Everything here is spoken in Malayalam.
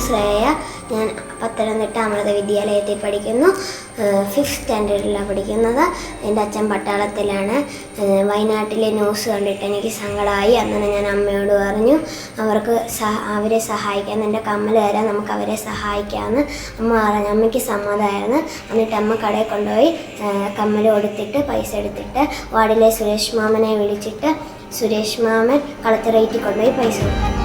ശ്രേയ. ഞാൻ പത്തനംതിട്ട അമൃത വിദ്യാലയത്തിൽ പഠിക്കുന്നു. 5th സ്റ്റാൻഡേർഡിലാണ് പഠിക്കുന്നത്. എൻ്റെ അച്ഛൻ പട്ടാളത്തിലാണ്. വയനാട്ടിലെ ന്യൂസ് കണ്ടിട്ട് എനിക്ക് സങ്കടമായി. അങ്ങനെ ഞാൻ അമ്മയോട് പറഞ്ഞു അവരെ സഹായിക്കാൻ, എൻ്റെ കമ്മൽ തരാൻ, നമുക്ക് അവരെ സഹായിക്കാമെന്ന് അമ്മ പറഞ്ഞു. അമ്മയ്ക്ക് സമ്മതമായിരുന്നു. എന്നിട്ട് അമ്മ കടയിൽ കൊണ്ടുപോയി കമ്മൽ കൊടുത്തിട്ട് പൈസ എടുത്തിട്ട് വാർഡിലെ സുരേഷ് മാമനെ വിളിച്ചിട്ട് സുരേഷ് മാമൻ കളക്ടറേറ്റിൽ കൊണ്ടുപോയി പൈസ കൊടുത്തു.